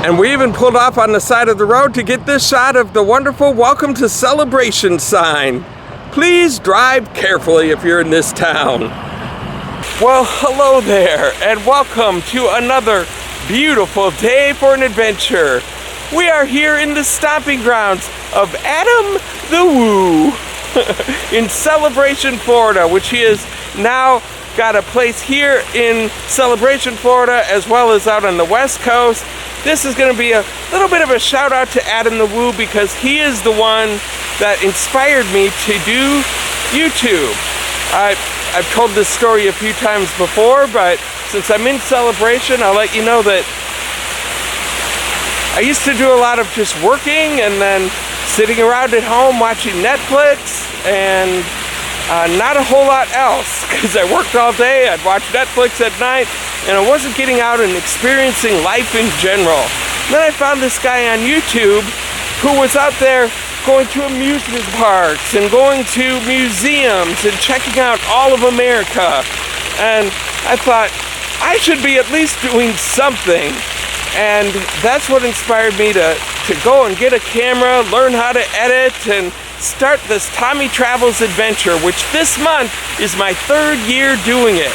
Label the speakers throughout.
Speaker 1: And we even pulled off on the side of the road to get this shot of the wonderful Welcome to Celebration sign. Please drive carefully if you're in this town. Well, hello there, and welcome to another beautiful day for an adventure. We are here in the stomping grounds of Adam the Woo in Celebration, Florida, which he has now got a place here in Celebration, Florida, as well as out on the West Coast. This is going to be a little bit of a shout out to Adam the Woo because he is the one that inspired me to do YouTube. I've told this story a few times before, but since I'm in Celebration, I'll let you know that I used to do a lot of just working and then sitting around at home watching Netflix and not a whole lot else because I worked all day. I'd watch Netflix at night and I wasn't getting out and experiencing life in general. And then I found this guy on YouTube who was out there going to amusement parks and going to museums and checking out all of America. And I thought, I should be at least doing something. And that's what inspired me to go and get a camera, learn how to edit, and start this Tommy Travels adventure, which this month is my 3rd year doing it.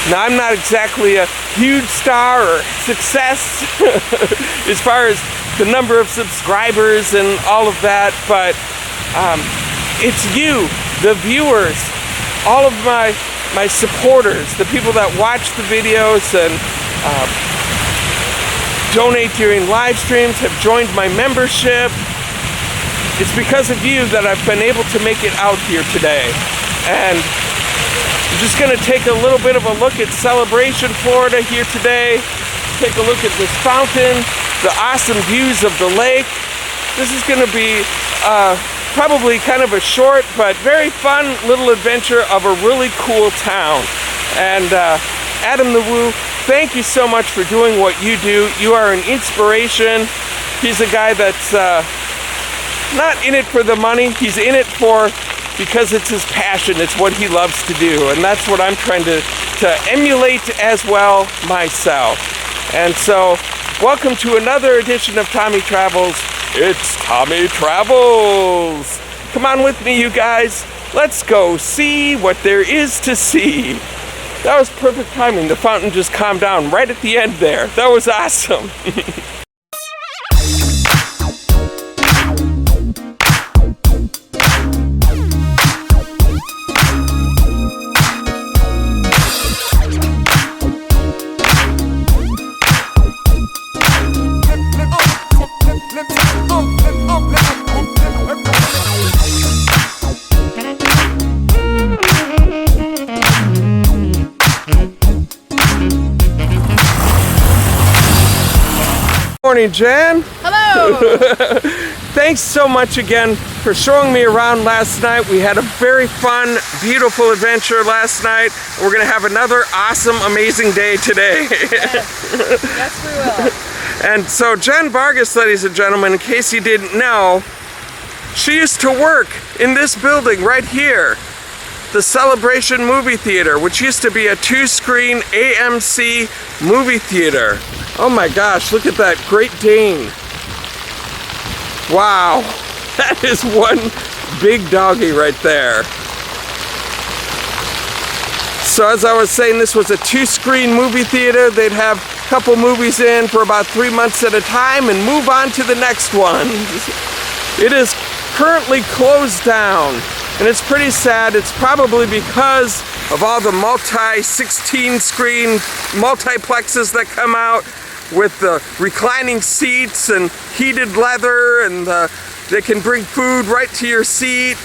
Speaker 1: Now, I'm not exactly a huge star or success as far as the number of subscribers and all of that, but it's you, the viewers, all of my supporters, the people that watch the videos and donate during live streams, have joined my membership. It's because of you that I've been able to make it out here today. And I'm just gonna take a little bit of a look at Celebration, Florida here today. Take a look at this fountain, the awesome views of the lake. This is gonna be probably kind of a short but very fun little adventure of a really cool town. And Adam the Woo, thank you so much for doing what you do. You are an inspiration. He's a guy that's not in it for the money. He's in it because it's his passion. It's what he loves to do. And that's what I'm trying to emulate as well myself. And so, welcome to another edition of Tommy Travels. It's Tommy Travels. Come on with me, you guys. Let's go see what there is to see. That was perfect timing. The fountain just calmed down right at the end there. That was awesome. Morning, Jen.
Speaker 2: Hello.
Speaker 1: Thanks so much again for showing me around last night. We had a very fun, beautiful adventure last night. We're gonna have another awesome, amazing day today.
Speaker 2: Yes, yes we will.
Speaker 1: And so Jen Vargas, ladies and gentlemen, in case you didn't know, she used to work in this building right here, the Celebration Movie Theater, which used to be a 2-screen AMC movie theater. Oh my gosh, look at that Great Dane. Wow, that is one big doggy right there. So as I was saying, this was a 2-screen movie theater. They'd have a couple movies in for about 3 months at a time and move on to the next one. It is currently closed down, and it's pretty sad. It's probably because of all the multi-16 screen multiplexes that come out with the reclining seats and heated leather, and they can bring food right to your seat.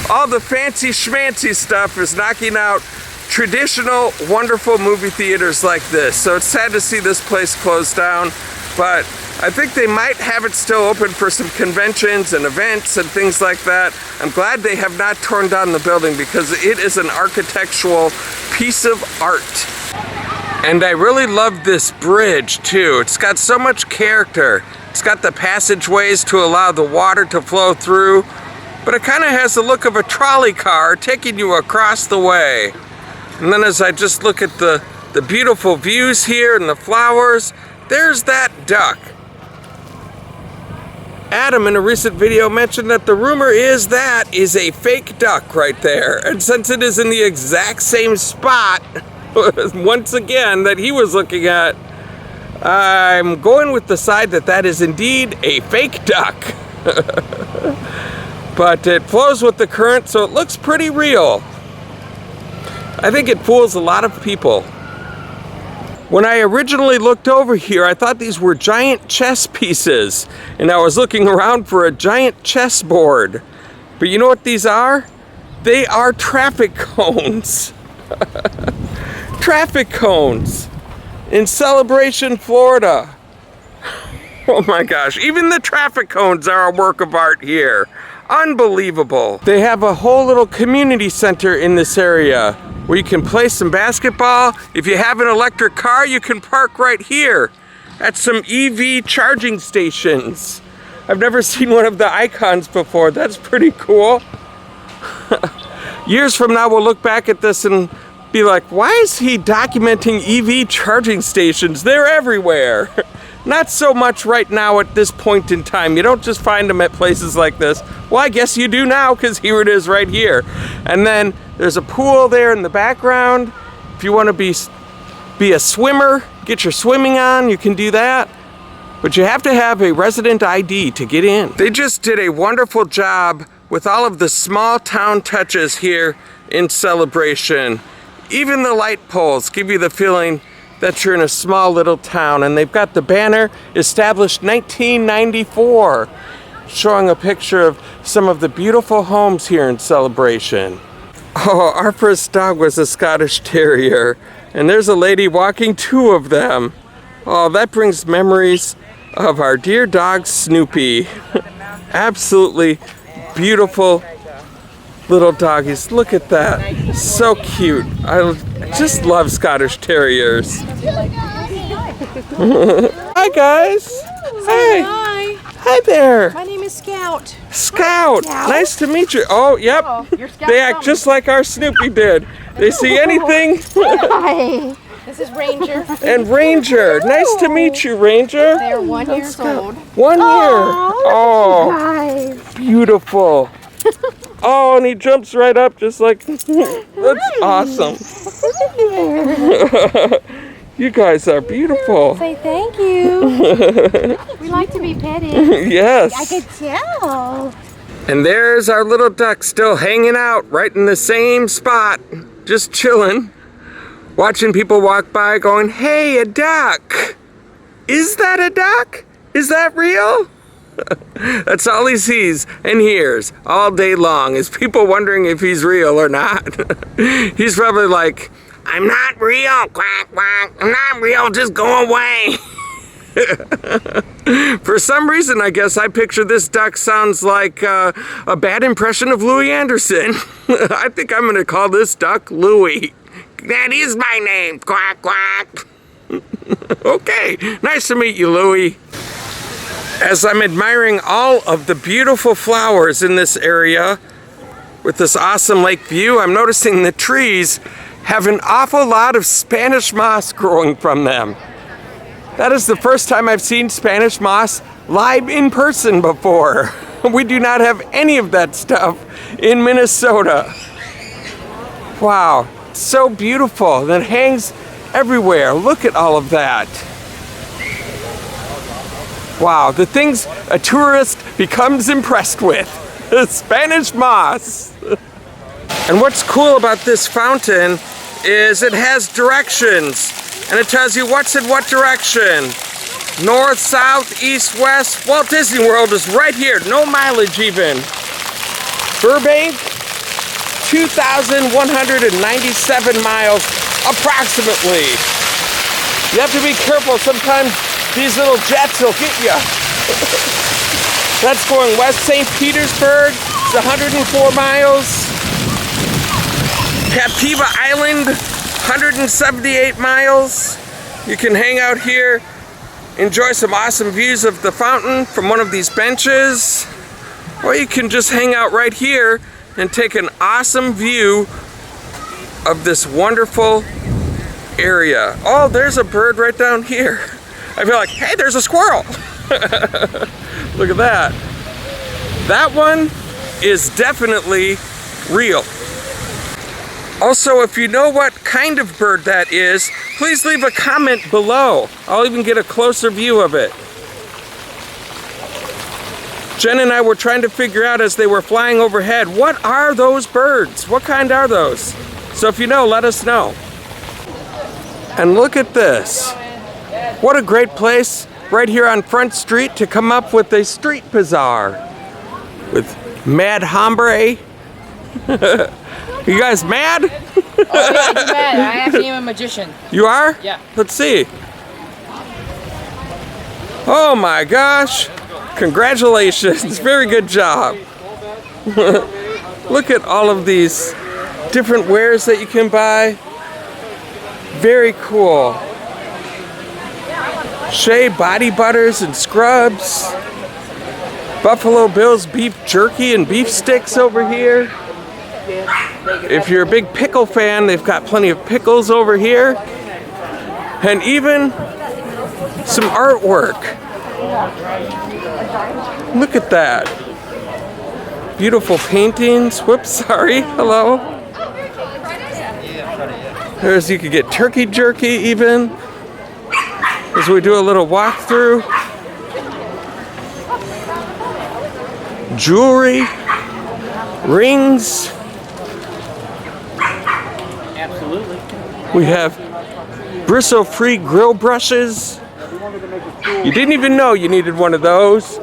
Speaker 1: All the fancy schmancy stuff is knocking out traditional, wonderful movie theaters like this. So it's sad to see this place closed down, but I think they might have it still open for some conventions and events and things like that. I'm glad they have not torn down the building because it is an architectural piece of art. And I really love this bridge too. It's got so much character. It's got the passageways to allow the water to flow through, but it kind of has the look of a trolley car taking you across the way. And then as I just look at the beautiful views here and the flowers, there's that duck. Adam, in a recent video, mentioned that the rumor is that is a fake duck right there. And since it is in the exact same spot, once again, that he was looking at, I'm going with the side that that is indeed a fake duck. But it flows with the current, so it looks pretty real. I think it fools a lot of people. When I originally looked over here, I thought these were giant chess pieces, and I was looking around for a giant chessboard. But you know what these are? They are traffic cones. Traffic cones in Celebration, Florida. Oh my gosh, even the traffic cones are a work of art here. Unbelievable. They have a whole little community center in this area where you can play some basketball. If you have an electric car, you can park right here at some EV charging stations. I've never seen one of the icons before. That's pretty cool. Years from now, we'll look back at this and be like, why is he documenting EV charging stations? They're everywhere. Not so much right now at this point in time. You don't just find them at places like this. Well, I guess you do now, because here it is right here. And then there's a pool there in the background. If you want to be a swimmer, get your swimming on, you can do that. But you have to have a resident ID to get in. They just did a wonderful job with all of the small town touches here in Celebration. Even the light poles give you the feeling that you're in a small little town, and they've got the banner established 1994, showing a picture of some of the beautiful homes here in Celebration. Oh, our first dog was a Scottish Terrier, and there's a lady walking two of them. Oh, that brings memories of our dear dog Snoopy. Absolutely beautiful little doggies. Look at that. So cute. I just love Scottish Terriers. Hi, guys. Hi.
Speaker 2: Hi.
Speaker 1: Hi there.
Speaker 2: My name is Scout.
Speaker 1: Scout. Nice to meet you. Oh, yep. They act just like our Snoopy did. They see anything.
Speaker 2: Hi. This is Ranger.
Speaker 1: And Ranger. Nice to meet you, Ranger.
Speaker 2: They're 1 year old.
Speaker 1: 1 year. Oh, beautiful. Oh, and he jumps right up just like, that's awesome. You guys are beautiful.
Speaker 2: Say thank you. We like to be petted.
Speaker 1: Yes.
Speaker 2: I could tell.
Speaker 1: And there's our little duck still hanging out right in the same spot, just chilling, watching people walk by going, hey, a duck. Is that a duck? Is that real? That's all he sees and hears all day long, is people wondering if he's real or not. He's probably like, I'm not real, quack, quack. I'm not real, just go away. For some reason, I guess I picture this duck sounds like a bad impression of Louis Anderson. I think I'm gonna call this duck Louis. That is my name, quack, quack. Okay, nice to meet you, Louis. As I'm admiring all of the beautiful flowers in this area with this awesome lake view, I'm noticing the trees have an awful lot of Spanish moss growing from them. That is the first time I've seen Spanish moss live in person before. We do not have any of that stuff in Minnesota. Wow, so beautiful. That hangs everywhere. Look at all of that. Wow, the things a tourist becomes impressed with. Spanish moss. And what's cool about this fountain is it has directions, and it tells you what's in what direction. North, south, east, west. Walt Disney World is right here, no mileage even. Burbank, 2,197 miles approximately. You have to be careful, sometimes these little jets will get you. That's going west. St. Petersburg, it's 104 miles. Captiva Island, 178 miles. You can hang out here, enjoy some awesome views of the fountain from one of these benches. Or you can just hang out right here and take an awesome view of this wonderful area. Oh, there's a bird right down here. I feel like, hey, there's a squirrel. Look at that. That one is definitely real. Also, if you know what kind of bird that is, please leave a comment below. I'll even get a closer view of it. Jen and I were trying to figure out as they were flying overhead, what are those birds? What kind are those? So if you know, let us know. And look at this. What a great place right here on Front Street to come up with a street bazaar with mad hombre. You guys mad?
Speaker 3: Oh yeah, I'm mad. I actually am a magician.
Speaker 1: You are?
Speaker 3: Yeah.
Speaker 1: Let's see. Oh my gosh. Congratulations. Very good job. Look at all of these different wares that you can buy. Very cool. Shea body butters and scrubs. Buffalo Bill's beef jerky and beef sticks over here. If you're a big pickle fan, they've got plenty of pickles over here. And even some artwork. Look at that. Beautiful paintings. Whoops, sorry. Hello. There's, you could get turkey jerky even. As we do a little walkthrough. Jewelry. Rings.
Speaker 3: Absolutely.
Speaker 1: We have bristle-free grill brushes. You didn't even know you needed one of those.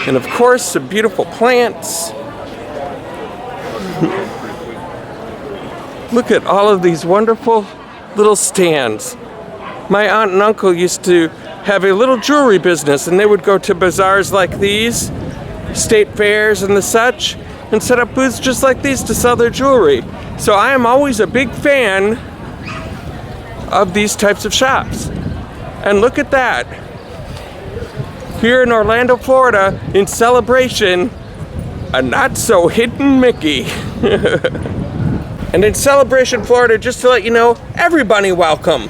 Speaker 1: And of course, some beautiful plants. Look at all of these wonderful little stands. My aunt and uncle used to have a little jewelry business, and they would go to bazaars like these, state fairs and the such, and set up booths just like these to sell their jewelry. So I am always a big fan of these types of shops. And look at that. Here in Orlando, Florida, in celebration, a not so hidden Mickey. And in Celebration, Florida, just to let you know, everybody welcome.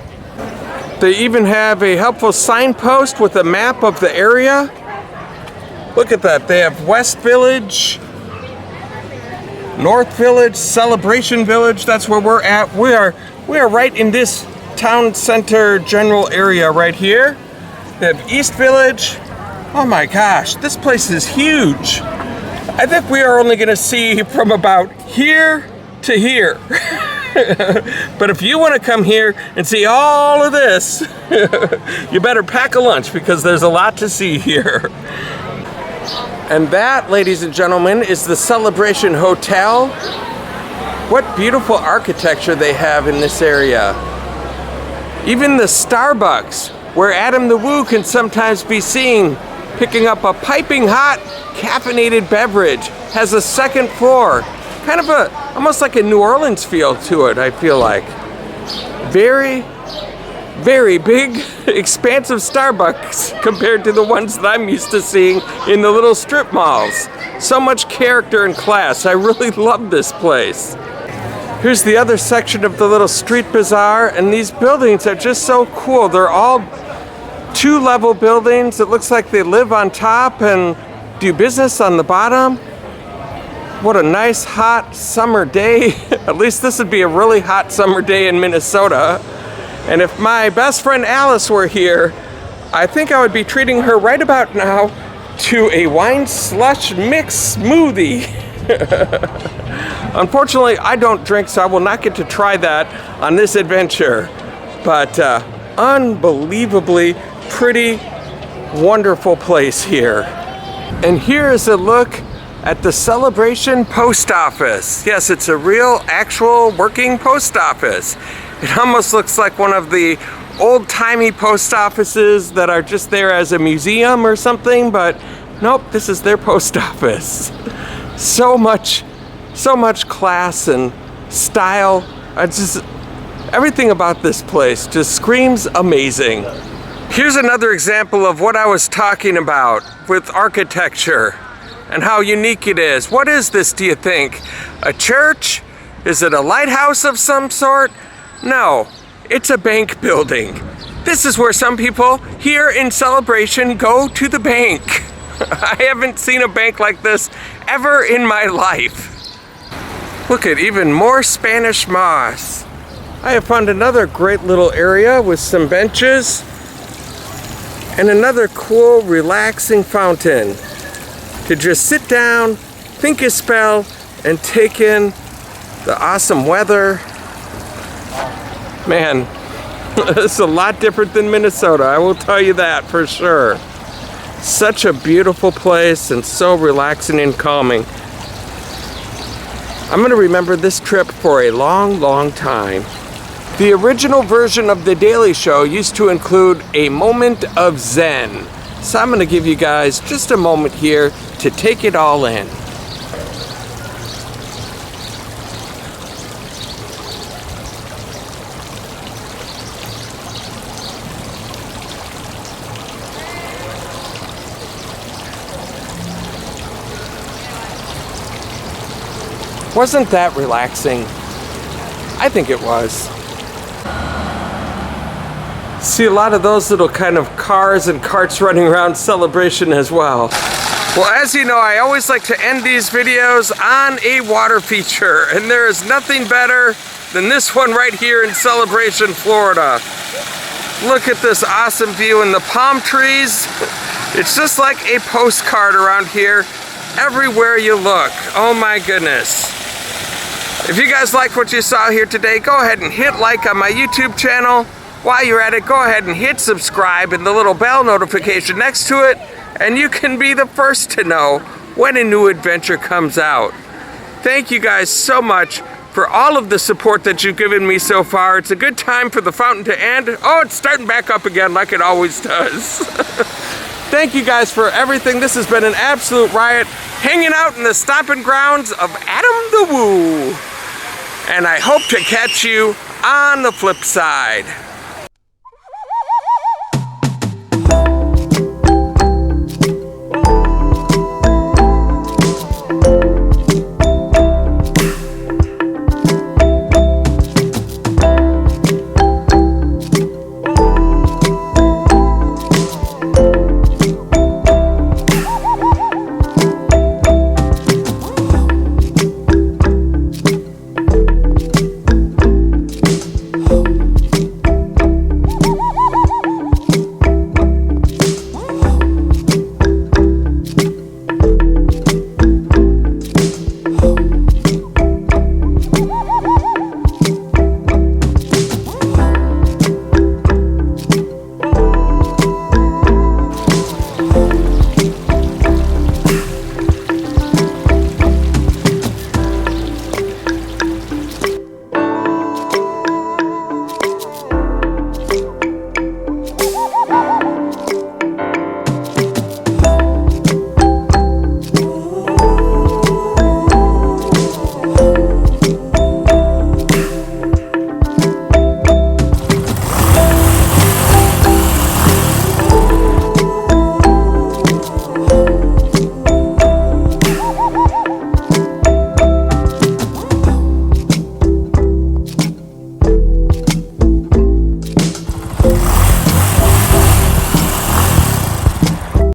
Speaker 1: They even have a helpful signpost with a map of the area. Look at that. They have West Village, North Village, Celebration Village. That's where we're at. We are right in this town center general area right here. They have East Village. Oh my gosh, this place is huge. I think we are only gonna see from about here to here. But if you want to come here and see all of this, you better pack a lunch because there's a lot to see here. And that, ladies and gentlemen, is the Celebration Hotel. What beautiful architecture they have in this area. Even the Starbucks, where Adam the Woo can sometimes be seen picking up a piping hot caffeinated beverage, has a second floor. Kind of almost like a New Orleans feel to it, I feel like. Very, very big, expansive Starbucks compared to the ones that I'm used to seeing in the little strip malls. So much character and class. I really love this place. Here's the other section of the little street bazaar, and these buildings are just so cool. They're all two-level buildings. It looks like they live on top and do business on the bottom. What a nice hot summer day. At least this would be a really hot summer day in Minnesota. And if my best friend Alice were here, I think I would be treating her right about now to a wine slush mix smoothie. Unfortunately, I don't drink, so I will not get to try that on this adventure. But unbelievably pretty, wonderful place here. And here is a look at the Celebration Post Office. Yes, it's a real, actual working post office. It almost looks like one of the old-timey post offices that are just there as a museum or something, but nope, this is their post office. So much class and style. Everything about this place just screams amazing. Here's another example of what I was talking about with architecture and how unique it is. What is this, do you think? A church? Is it a lighthouse of some sort? No, it's a bank building. This is where some people here in Celebration go to the bank. I haven't seen a bank like this ever in my life. Look at even more Spanish moss. I have found another great little area with some benches and another cool, relaxing fountain to just sit down, think a spell, and take in the awesome weather. Man, it's a lot different than Minnesota, I will tell you that for sure. Such a beautiful place and so relaxing and calming. I'm gonna remember this trip for a long, long time. The original version of The Daily Show used to include a moment of Zen. So I'm gonna give you guys just a moment here to take it all in. Wasn't that relaxing? I think it was. See a lot of those little kind of cars and carts running around Celebration as well. Well, as you know, I always like to end these videos on a water feature, and there is nothing better than this one right here in Celebration, Florida. Look at this awesome view and the palm trees. It's just like a postcard around here everywhere you look. Oh my goodness. If you guys like what you saw here today, go ahead and hit like on my YouTube channel. While you're at it, go ahead and hit subscribe and the little bell notification next to it, and you can be the first to know when a new adventure comes out. Thank you guys so much for all of the support that you've given me so far. It's a good time for the fountain to end. Oh, it's starting back up again like it always does. Thank you guys for everything. This has been an absolute riot, hanging out in the stomping grounds of Adam the Woo. And I hope to catch you on the flip side.